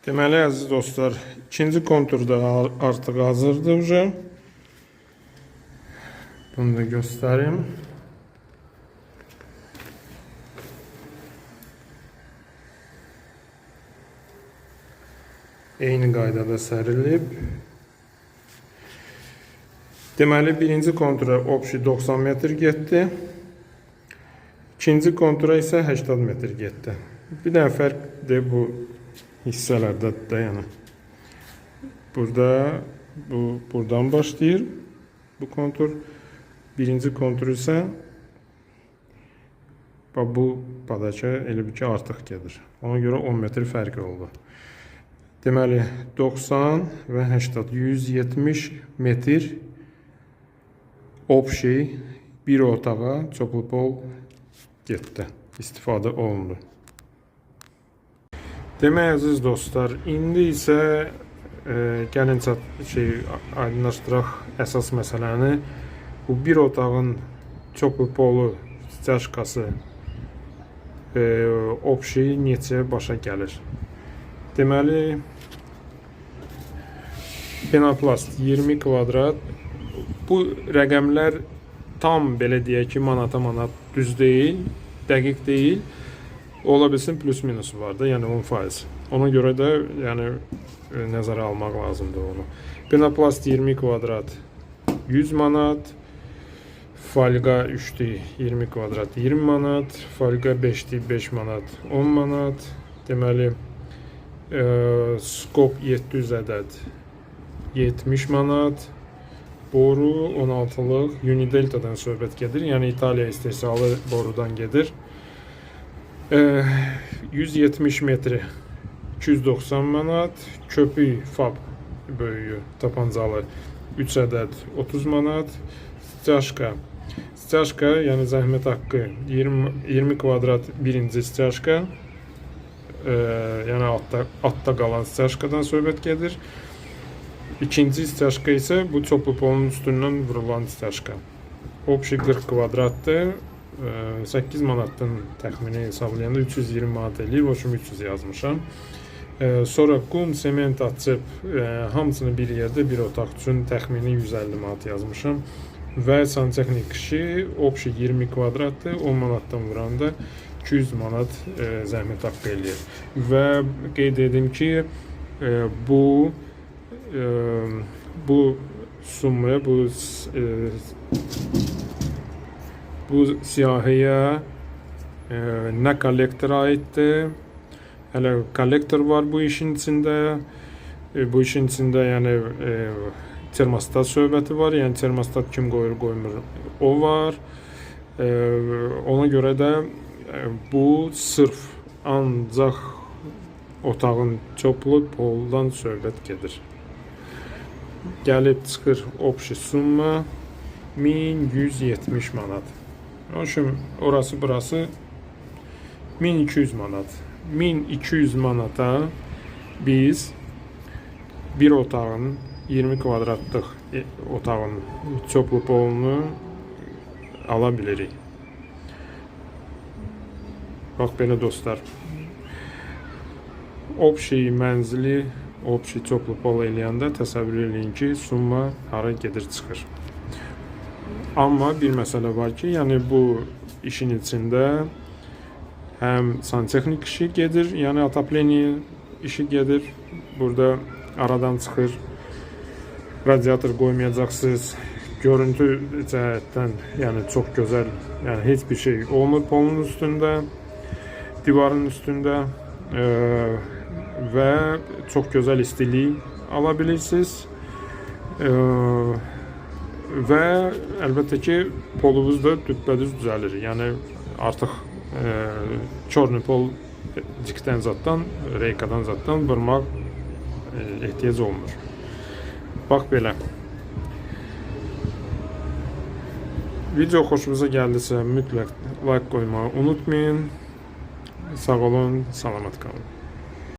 Deməli, əziz dostlar, ikinci kontur da artıq hazırdır уже. Bunu da göstereyim. Eyni qaydada sərilib. Deməli, birinci kontura obşi 90 metr getdi. İkinci kontura isə 80 metr getdi. Bir dənə fərqdir bu hissələrdə də, yəni. Buradan başlayır bu kontur. Birinci kontur isə bu padaka elə bir ki artıq gedir. Ona görə 10 metr fərqi oldu. Deməli, 90 və 80, 170 metr obşi bir otağa çöpü pol getdi, istifadə olundu. Demək, əziz dostlar, indi isə gəlin aydınlaşdıraq əsas məsələni. Bu bir otağın çöpü polu styaşkası obşi neçə başa gəlir? Deməli, penoplast 20 kvadrat. Bu rəqəmlər tam belə deyək ki, manata manat düz deyil, dəqiq deyil. Ola bilsin plus minusu var da, yəni 10%. Ona görə də yəni nəzərə almaq lazımdır onu. Penoplast 20 kvadrat 100 manat, falqa 3'lü 20 kvadrat 20 manat, falqa 5'li 5 manat 10 manat. Deməli, skop 700 ədəd 70 manat, boru 16'lıq Unidelta'dan söhbət gedir, yəni İtaliya istehsalı borudan gedir. 170 metri 290 manat, köpük fab böyüyü tapancalı 3 ədəd 30 manat, styaşka yəni zəhmət haqqı 20 kvadrat birinci styaşka, yəni altda qalan styaşkadan söhbət gedir. İkinci styaşka isə bu çöpü polun üstündən vurulan styaşka. Obşi 40 kvadratdır. 8 manatdan təxmini hesablayanda 320 manat eləyir. Boşum 300 yazmışam. Sonra qum, sement açıb hamısını bir yerdə bir otaq üçün təxmini 150 manat yazmışam. Və santexnik işi obşi 20 kvadratdır. 10 manatdan vuranda 200 manat zəhmət haqqı eləyir. Və qeyd edim ki, bu summaya, bu siyahıya nə kollektora aiddir. Hələ kollektor var bu işin içində. Bu işin içində yəni termostat söhbəti var. Yəni termostat kim qoyur, qoymur, o var. Ona görə də bu sırf ancaq otağın çöplü poldan söhbət gedir. Gəlib çıxır obşi summa 1170 manat. Orası burası 1200 manat. 1200 manata biz bir otağın 20 kvadratlıq otağın çöplü polunu ala bilirik. Bax belə dostlar. Obşi mənzili, obşi çöplü pol eləyəndə təsəvvür eləyin ki, summa hara gedir çıxır. Amma bir məsələ var ki, yəni bu işin içində həm santexnik işi gedir, yəni atapleniya işi gedir. Burada aradan çıxır. Radiator qoymayacaqsınız. Görüntü cəhətdən yəni çox gözəl, yəni heç bir şey olmur polun üstündə, divarın üstündə və çox gözəl istilik ala bilirsiniz. Və əlbəttə ki, polumuz da düppədüz düzəlir. Yəni artıq çornu pol cikdən zaddan, reykadan zaddan vurmaq ehtiyac olmur. Bax belə. Video xoşunuza gəldisə mütləq like qoymağı unutmayın. Sağ olun, salamat qalın.